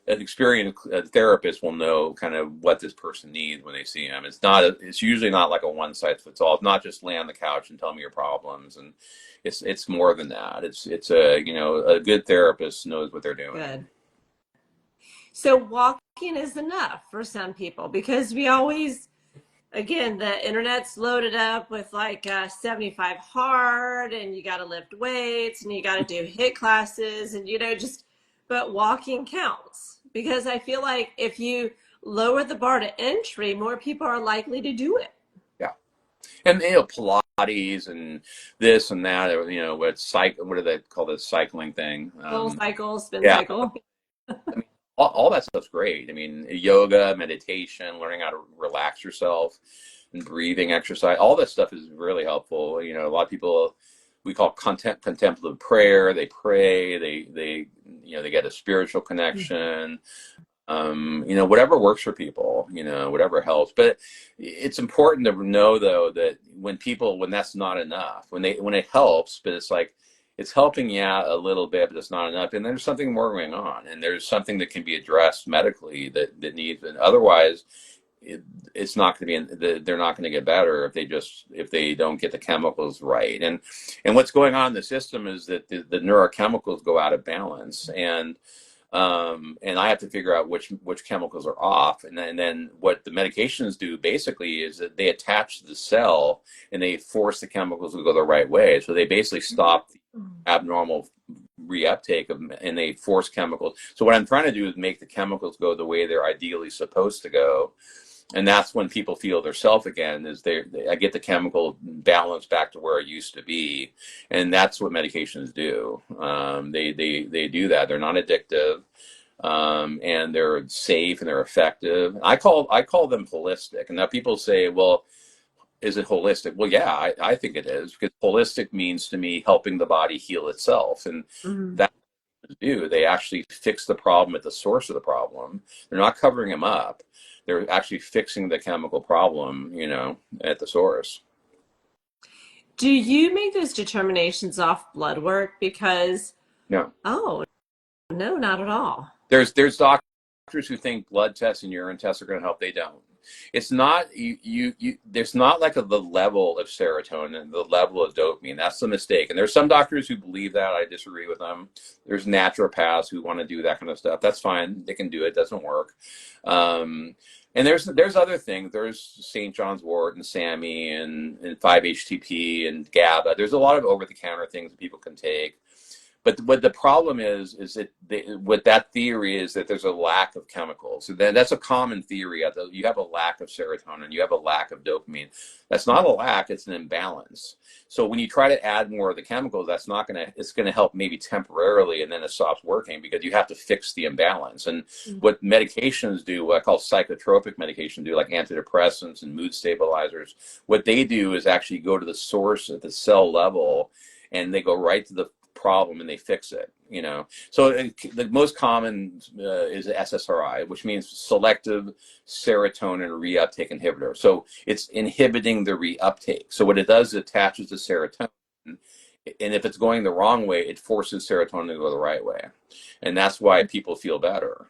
an experienced therapist will know kind of what this person needs when they see him. It's usually not like a one size fits all. It's not just lay on the couch and tell me your problems, and it's more than that. It's a good therapist knows what they're doing.
Good. So walking is enough for some people because we always, again, the internet's loaded up with like 75 hard and you got to lift weights and you got to do HIIT classes and, just but walking counts, because I feel like if you lower the bar to entry, more people are likely to do it.
Yeah. And Pilates and this and that, what do they call this cycling thing?
Full cycle, spin
Yeah.
cycle.
I mean, all that stuff's great. I mean, yoga, meditation, learning how to relax yourself, and breathing exercise, all that stuff is really helpful. A lot of people, we call contemplative prayer. They pray, they get a spiritual connection. Whatever works for people, whatever helps. But it's important to know, though, that when that's not enough, when it helps, but it's like, it's helping you out a little bit, but it's not enough. And there's something more going on, and there's something that can be addressed medically that needs, and otherwise it's not going to be, they're not going to get better if they don't get the chemicals right. And what's going on in the system is that the neurochemicals go out of balance, and I have to figure out which chemicals are off, and then what the medications do basically is that they attach to the cell and they force the chemicals to go the right way. So they basically stop the abnormal reuptake and they force chemicals. So what I'm trying to do is make the chemicals go the way they're ideally supposed to go. And that's when people feel their self again, is I get the chemical balance back to where it used to be. And that's what medications do. They do that. They're non-addictive, and they're safe and they're effective. I call them holistic. And now people say, well, is it holistic? Well, yeah, I think it is, because holistic means to me helping the body heal itself. And
Mm-hmm.
that's what they do. They actually fix the problem at the source of the problem. They're not covering them up. They're actually fixing the chemical problem, at the source.
Do you make those determinations off blood work? Because,
No.
oh, no, not at all.
There's doctors who think blood tests and urine tests are going to help. They don't. It's not there's not like the level of serotonin, the level of dopamine. That's the mistake. And there's some doctors who believe that. I disagree with them. There's naturopaths who want to do that kind of stuff. That's fine. They can do it. It doesn't work. And there's other things. There's St. John's wort and SAMe and 5-HTP and GABA. There's a lot of over-the-counter things that people can take. But what the problem is that what that theory is, that there's a lack of chemicals. So that's a common theory. You have a lack of serotonin. You have a lack of dopamine. That's not a lack. It's an imbalance. So when you try to add more of the chemicals, it's going to help maybe temporarily, and then it stops working because you have to fix the imbalance. And what medications do, what I call psychotropic medication do, like antidepressants and mood stabilizers, what they do is actually go to the source at the cell level, and they go right to the problem and they fix it. So the most common is SSRI, which means selective serotonin reuptake inhibitor. So it's inhibiting the reuptake. So what it does is it attaches to serotonin, and if it's going the wrong way, it forces serotonin to go the right way, and that's why people feel better.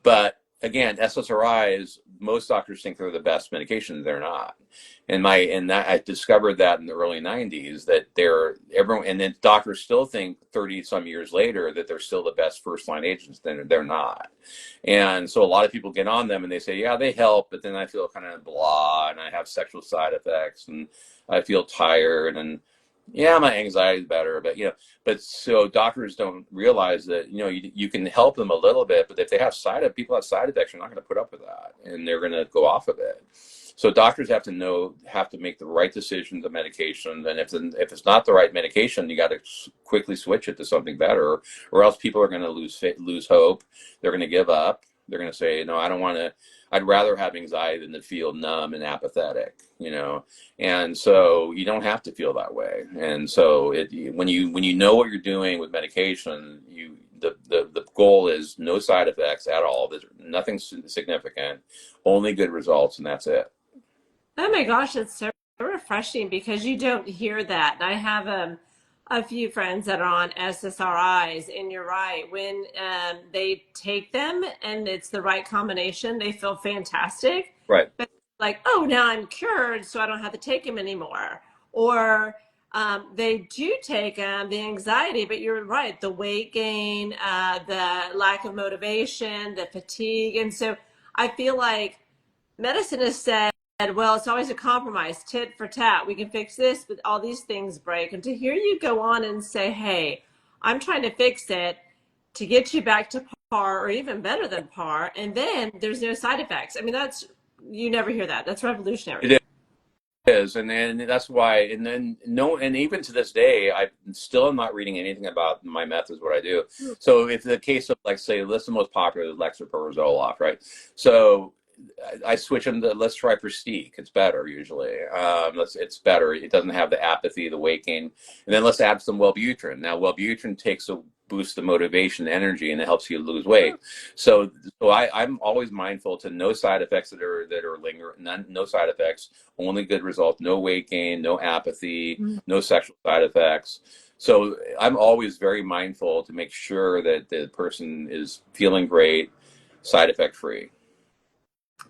But again, SSRIs, most doctors think they're the best medication. They're not. I discovered that in the early 90s, that everyone, and then doctors still think 30 some years later that they're still the best first line agents. Then they're not. And so a lot of people get on them and they say, yeah, they help, but then I feel kind of blah, and I have sexual side effects, and I feel tired, and yeah, my anxiety is better, but so doctors don't realize that, you can help them a little bit, but if they have people have side effects, you're not going to put up with that, and they're going to go off of it. So doctors have to make the right decisions of medication, and if it's not the right medication, you got to quickly switch it to something better, or else people are going to lose hope. They're going to give up. They're going to say, no, I don't want to. I'd rather have anxiety than to feel numb and apathetic, and so you don't have to feel that way. And so when you know what you're doing with medication, the goal is no side effects at all. There's nothing significant, only good results, and that's it.
Oh my gosh, it's so refreshing, because you don't hear that. And I have a few friends that are on SSRIs, and you're right. When they take them and it's the right combination, they feel fantastic.
Right.
But like, oh, now I'm cured, so I don't have to take them anymore. Or they do take the anxiety, but you're right, the weight gain, the lack of motivation, the fatigue. And so I feel like medicine has said, well, it's always a compromise, tit for tat. We can fix this, but all these things break. And to hear you go on and say, hey, I'm trying to fix it, to get you back to par or even better than par. And then there's no side effects. I mean, you never hear that. That's revolutionary.
It is, and then that's why. And then no, and even to this day, I still am not reading anything about my methods, what I do. So if the case of, like, say, this is the most popular, Lexapro, right? So I switch them to, let's try Prestige. It's better usually. It's better. It doesn't have the apathy, the weight gain. And then let's add some Wellbutrin. Now, Wellbutrin takes a boost the motivation, energy, and it helps you lose weight. So I'm always mindful to no side effects that are lingering. No side effects, only good results. No weight gain, no apathy, no sexual side effects. So I'm always very mindful to make sure that the person is feeling great, side effect free.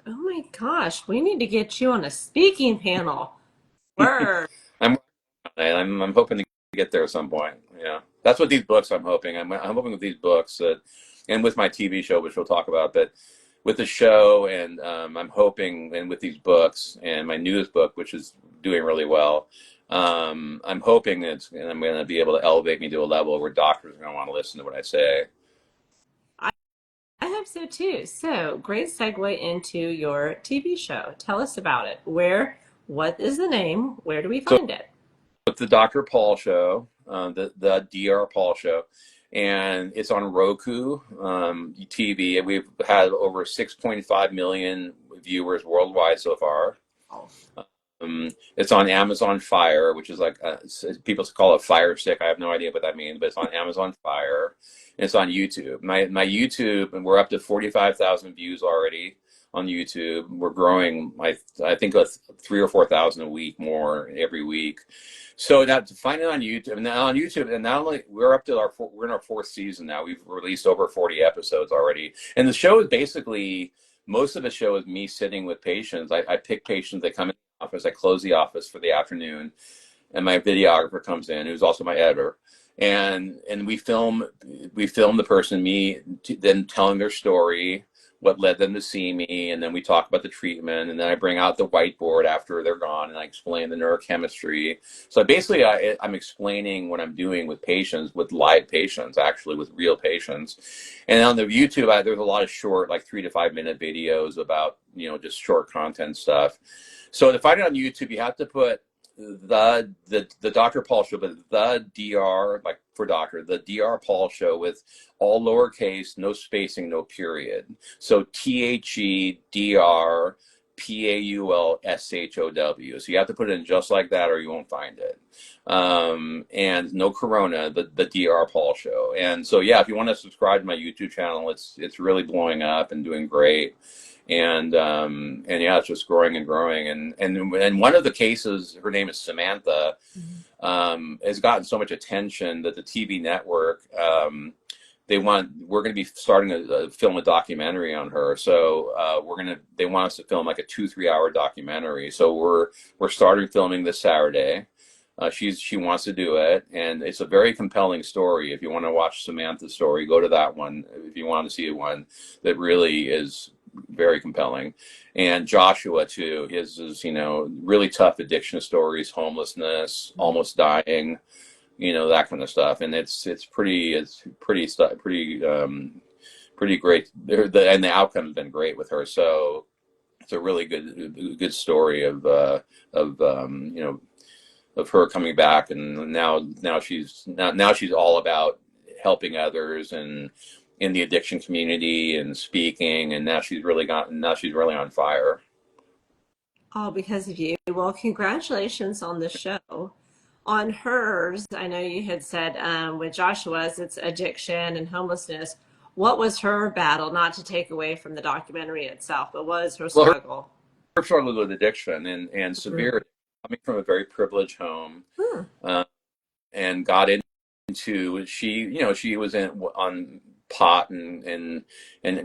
Oh my gosh, we need to get you on a speaking panel. Word.
I'm hoping to get there at some point. Yeah, that's what these books. I'm hoping. I'm hoping with these books that, and with my TV show, which we'll talk about, but with the show, and I'm hoping, and with these books, and my newest book, which is doing really well. I'm hoping and I'm going to be able to elevate me to a level where doctors are going to want to listen to what I say.
I hope so too. So, great segue into your TV show. Tell us about it. What is the name? Where do we
So
find it?
it's the Dr. Paul Show, the Dr. Paul Show, and it's on Roku TV. And we've had over 6.5 million viewers worldwide so far. It's on Amazon Fire, which is like people call it Fire Stick. I have no idea what that means, but it's on Amazon Fire. And it's on YouTube. My YouTube, and we're up to 45,000 views already on YouTube. We're growing. I think 3,000 or 4,000 a week more every week. So now to find it on YouTube, and not only we're up to we're in our fourth season now. We've released over 40 episodes already, and the show is basically, most of the show is me sitting with patients. I pick patients that come in the office. I close the office for the afternoon, and my videographer comes in, who's also my editor, and we film the person, then telling their story, what led them to see me, and then we talk about the treatment, and then I bring out the whiteboard after they're gone, and I explain the neurochemistry. So basically, I'm explaining what I'm doing with patients, with live patients, actually with real patients. And on the YouTube, there's a lot of short, like 3 to 5 minute videos about, just short content stuff. So to find it on YouTube, you have to put the Dr. Paul Show, but the DR, like for doctor, the Dr. Paul Show with all lowercase, no spacing, no period. So THEDRPAULSHOW. So you have to put it in just like that, or you won't find it. And no Corona, the Dr. Paul Show. And so, yeah, if you want to subscribe to my YouTube channel, it's really blowing up and doing great. And yeah, it's just growing and growing. And one of the cases, her name is Samantha, has gotten so much attention that the TV network, we're going to be starting to film a documentary on her. So they want us to film like a 2-3 hour documentary. So we're starting filming this Saturday. She wants to do it, and it's a very compelling story. If you want to watch Samantha's story, go to that one. If you want to see one that really is very compelling. And Joshua too, his is really tough addiction stories, homelessness, almost dying, that kind of stuff. And it's pretty great. And the outcome has been great with her. So it's a really good story of her coming back, and now she's all about helping others and in the addiction community and speaking, and now she's really on fire.
All because of you. Well, congratulations on the show. On hers, I know you had said with Joshua's, it's addiction and homelessness. What was her battle? Not to take away from the documentary itself, but what was her struggle?
Her struggle with addiction and severe, coming from a very privileged home, and got into she was on pot and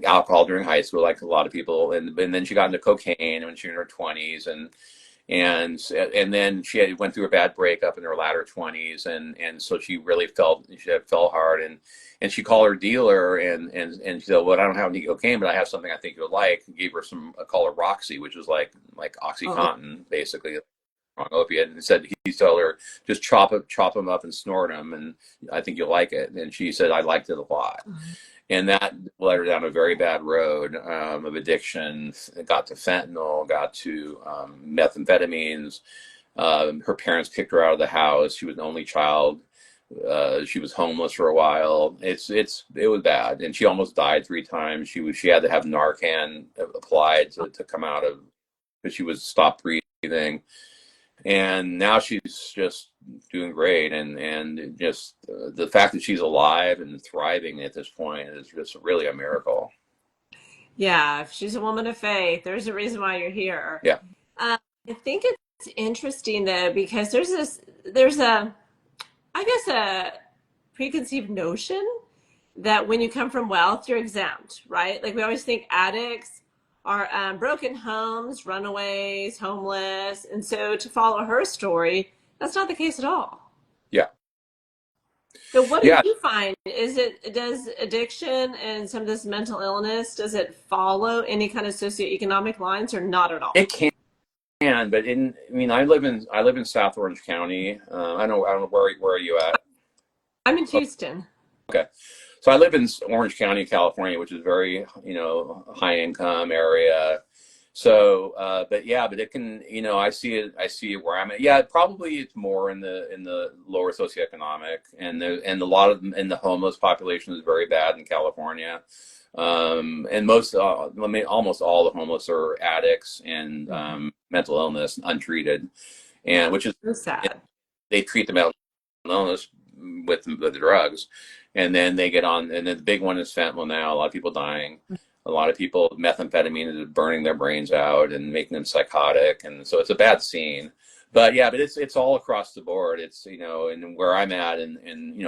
alcohol during high school, like a lot of people, and then she got into cocaine when she was in her 20s, and then she went through a bad breakup in her latter 20s, and so she really fell hard, and she called her dealer and she said, well, I don't have any cocaine, but I have something I think you'll like. Gave her I call her Roxy, which is like OxyContin, basically. strong opiate, and said he told her just chop them up and snort them, and I think you'll like it. And she said I liked it a lot, and that led her down a very bad road of addiction. It got to fentanyl, got to methamphetamines. Her parents kicked her out of the house. She was an only child. She was homeless for a while. It was bad, and she almost died 3 times. She had to have Narcan applied to come out of, because she was stopped breathing. And now she's just doing great, and just the fact that she's alive and thriving at this point is just really a miracle.
Yeah, if she's a woman of faith, there's a reason why you're here.
Yeah.
I think it's interesting though, because there's a, I guess, a preconceived notion that when you come from wealth, you're exempt, right? Like we always think addicts are broken homes, runaways, homeless. And so to follow her story, that's not the case at all.
Yeah.
So what do
Yeah.
you find? Does addiction and some of this mental illness, does it follow any kind of socioeconomic lines or not at all?
It can, but I mean, I live in South Orange County. I don't know where are you at?
I'm in Houston.
Okay. So I live in Orange County, California, which is very, high income area. So, but yeah, but it can, I see it where I'm at. Yeah, probably it's more in the lower socioeconomic, and a lot of, and the homeless population is very bad in California. And almost all the homeless are addicts and mental illness, untreated, and which is,
So sad.
they treat the mental illness with the drugs, and then they get on, and then the big one is fentanyl now. A lot of people dying. A lot of people, methamphetamine is burning their brains out and making them psychotic, and so it's a bad scene. But yeah, but it's all across the board. It's, and where I'm at, and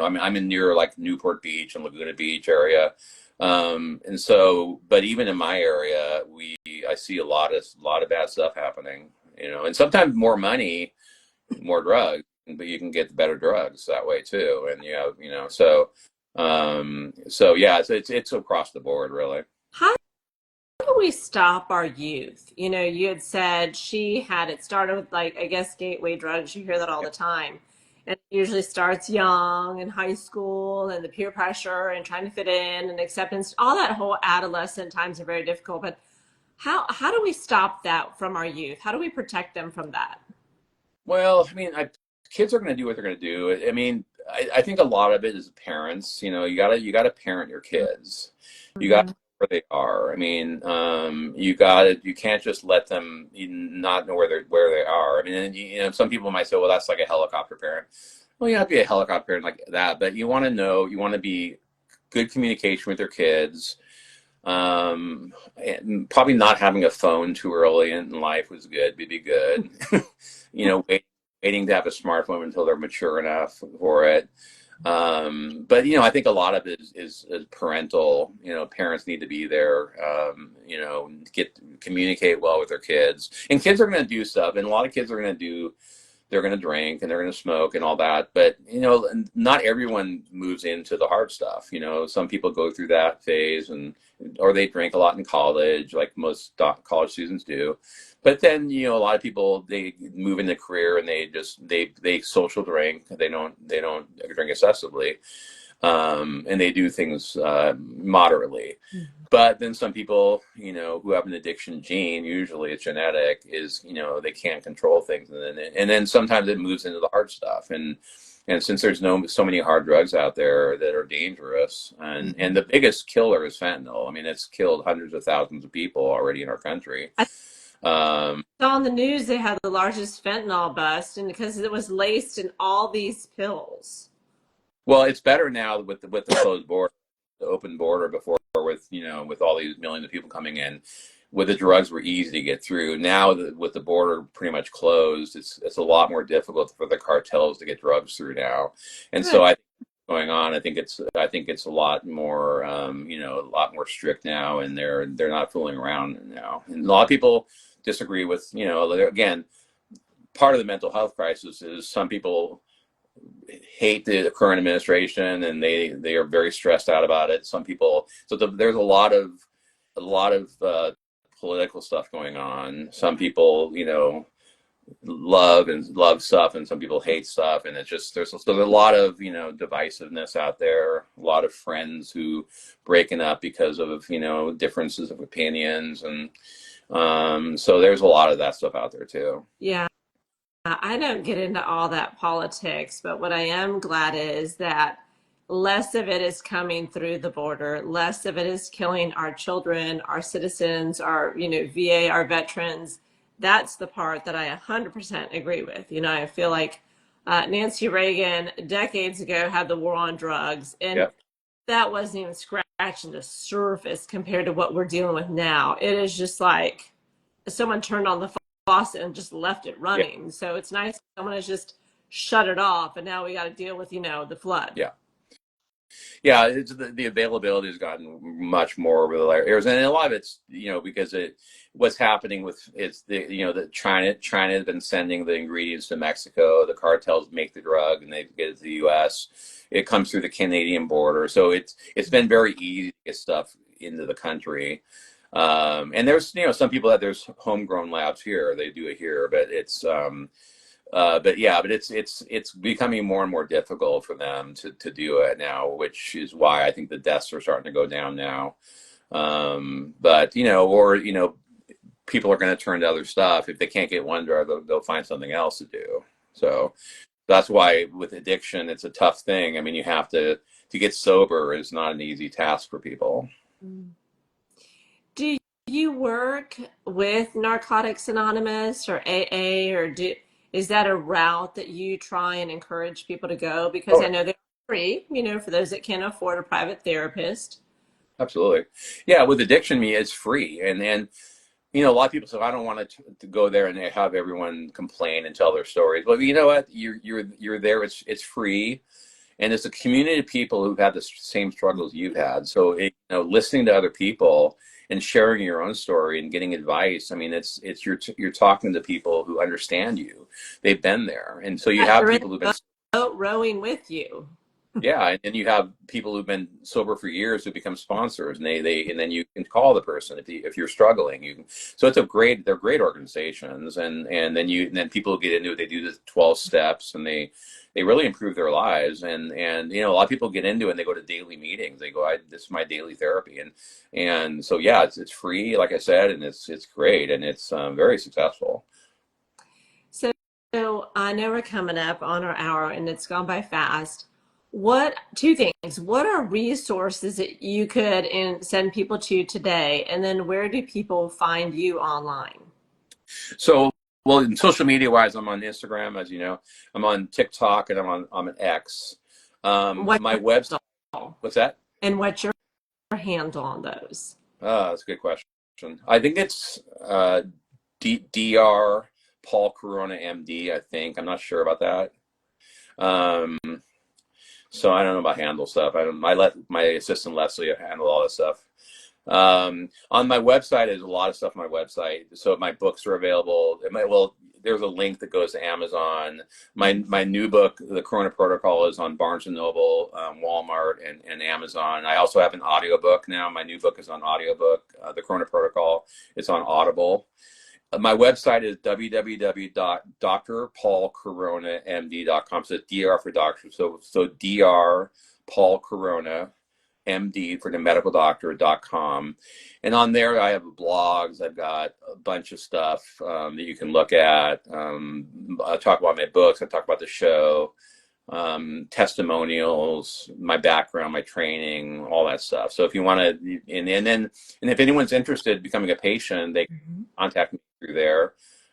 I'm in near like Newport Beach and Laguna Beach area, and so, but even in my area, I see a lot of bad stuff happening, and sometimes more money, more drugs, but you can get better drugs that way too, and so yeah, it's across the board really.
How do we stop our youth? You had said it started with, like, I guess, gateway drugs. You hear that all the time. And it usually starts young in high school, and the peer pressure and trying to fit in and acceptance. All that whole adolescent times are very difficult. But how do we stop that from our youth? How do we protect them from that?
Well, I mean, kids are going to do what they're going to do. I mean, I think a lot of it is parents. You gotta parent your kids. You got
Mhm.
where they are. I mean, you can't just let them not know where they are. I mean, and, some people might say, well, that's like a helicopter parent. Well, you have to be a helicopter parent like that, but you want to know, you want to be good communication with your kids. And probably not having a phone too early in life was good. Would be good. Waiting to have a smartphone until they're mature enough for it. But I think a lot of it is parental. Parents need to be there. Communicate well with their kids, and kids are going to do stuff, and a lot of kids are going to do. They're going to drink and they're going to smoke and all that, but not everyone moves into the hard stuff. Some people go through that phase, or they drink a lot in college, like most college students do. But then, a lot of people, they move into career and they social drink. They don't drink excessively, and they do things moderately. But then some people, who have an addiction gene, usually it's genetic, they can't control things, and then sometimes it moves into the hard stuff, and since there's so many hard drugs out there that are dangerous, and the biggest killer is fentanyl. I mean, it's killed hundreds of thousands of people already in our country.
I
Um,
saw on the news they had the largest fentanyl bust, and because it was laced in all these pills.
well, it's better now with the closed border, the open border before, with all these millions of people coming in. With the drugs were easy to get through. Now with the border pretty much closed, it's a lot more difficult for the cartels to get drugs through now. And so
Good.
I think going on, I think it's a lot more a lot more strict now, and they're not fooling around now. And a lot of people disagree with, again, part of the mental health crisis is some people hate the current administration, and they are very stressed out about it. Some people, so there's a lot of political stuff going on. Some people, love stuff, and some people hate stuff, and it's just there's a lot of divisiveness out there. A lot of friends who breaking up because of differences of opinions, and so there's a lot of that stuff out there too.
Yeah. I don't get into all that politics, but what I am glad is that less of it is coming through the border, less of it is killing our children, our citizens, our, VA, our veterans. That's the part that I 100% agree with. I feel like Nancy Reagan decades ago had the war on drugs, and
Yeah,
that wasn't even scratching the surface compared to what we're dealing with now. It is just like someone turned on the faucet and just left it
yeah,
running. So it's nice someone has just shut it off, and now we got to deal with the flood.
yeah. Yeah, it's the availability has gotten much more over the years, and a lot of it's because what's happening with it's the China has been sending the ingredients to Mexico. The cartels make the drug and they get it to the U.S. It comes through the Canadian border, so it's been very easy to get stuff into the country. And there's some people that there's homegrown labs here, they do it here, but it's becoming more and more difficult for them to do it now, which is why I think the deaths are starting to go down now. But people are going to turn to other stuff. If they can't get one drug, they'll find something else to do. So that's why with addiction, it's a tough thing. I mean, you have to get sober is not an easy task for people.
Do you work with Narcotics Anonymous or AA, or is that a route that you try and encourage people to go? Because
Oh,
I know they're free, for those that can't afford a private therapist.
absolutely. Yeah, with addiction, it's free, and a lot of people say I don't want to go there and have everyone complain and tell their stories. But you know what? You're there. It's free, and it's a community of people who've had the same struggles you've had. So listening to other people and sharing your own story and getting advice. I mean, it's you're talking to people who understand you. They've been there, and so you have
They're in
people who've been.
the boat rowing with you.
Yeah, and then you have people who've been sober for years who become sponsors, and they and then you can call the person if you're struggling. So they're great organizations, and then people get into it. They do the 12 steps, and they really improve their lives. And a lot of people get into it, and they go to daily meetings. They go, this is my daily therapy, and so yeah, it's free, like I said, and it's great, and it's very successful.
So I know we're coming up on our hour and it's gone by fast. Two things. What are resources that you could send people to today? And then where do people find you online?
So, well, in social media wise, I'm on Instagram, as you know. I'm on TikTok, and I'm an X.
What's
My
your
website.
handle?
What's that?
And what's your handle on those?
That's a good question. I think it's Dr. Paul Corona MD. I think I'm not sure about that. Um, so I don't know about handle stuff. I let my assistant Leslie handle all this stuff. On my website, there's a lot of stuff on my website. So my books are available. There's a link that goes to Amazon. My new book, The Corona Protocol, is on Barnes and Noble, Walmart, and Amazon. I also have an audiobook now. My new book is on audiobook. The Corona Protocol. It's on Audible. My website is www.drpaulcoronamd.com. So it's DR for doctor. So DR Paul Corona MD for the medical doctor.com. And on there, I have blogs. I've got a bunch of stuff that you can look at. I talk about my books. I talk about the show, testimonials, my background, my training, all that stuff. So if you want to, and if anyone's interested in becoming a patient, they can contact me through there.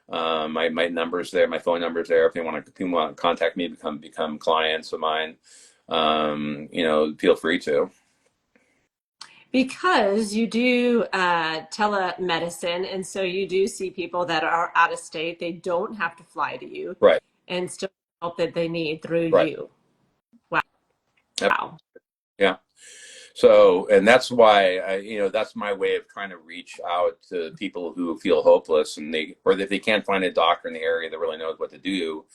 My number's there, my phone number's there. If they want to contact me, become clients of mine, feel free to.
Because you do telemedicine, and so you do see people that are out of state. They don't have to fly to you
Right.
and still help that they need through
Right.
you. Wow.
Yep.
Wow.
Yeah. So, and that's why that's my way of trying to reach out to people who feel hopeless, or if they can't find a doctor in the area that really knows what to do,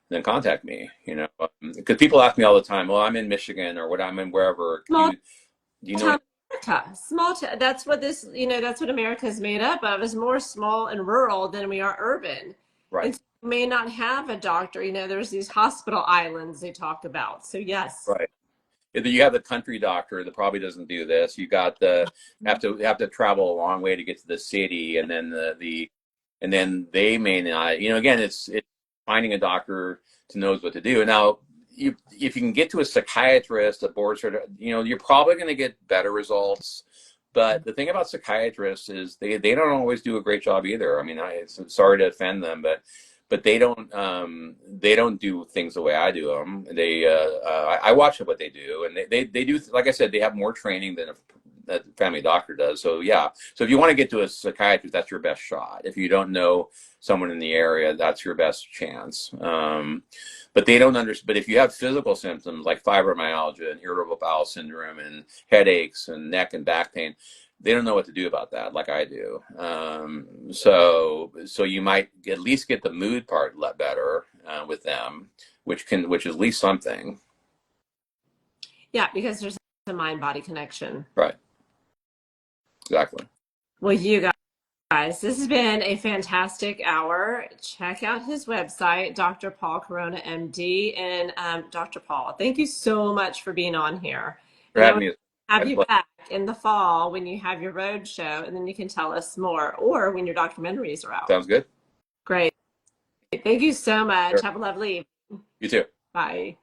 then contact me. Because people ask me all the time, "Well, I'm in Michigan, or what I'm in wherever.
Small
Do you know?"
town America. That's what that's what America is made up of, is more small and rural than we are urban.
Right.
And may not have a doctor. You know, there's these hospital islands they talk about. So yes.
Right. Either you have the country doctor that probably doesn't do this. You got the have to travel a long way to get to the city, and then and then they may not. You know, again, it's finding a doctor to knows what to do. Now, if you can get to a psychiatrist, a board certified, you know, you're probably going to get better results. But the thing about psychiatrists is they don't always do a great job either. I mean, sorry to offend them, but they don't do things the way I do them. I watch what they do, and they do, like I said, they have more training than a family doctor does. So yeah, so if you want to get to a psychiatrist, that's your best shot. If you don't know someone in the area, that's your best chance. But they don't understand. But if you have physical symptoms like fibromyalgia and irritable bowel syndrome and headaches and neck and back pain, they don't know what to do about that like I do. So you might at least get the mood part better with them, which is at least something.
Yeah, because there's a mind-body connection.
Right. Exactly.
Well, you guys, this has been a fantastic hour. Check out his website, Dr. Paul Corona, MD. And Dr. Paul, thank you so much for being on here.
For
And I
having
want
me.
to have you back in the fall when you have your road show, and then you can tell us more, or when your documentaries are out.
Sounds good.
Great. Thank you so much.
Sure.
Have a lovely evening.
You too.
Bye.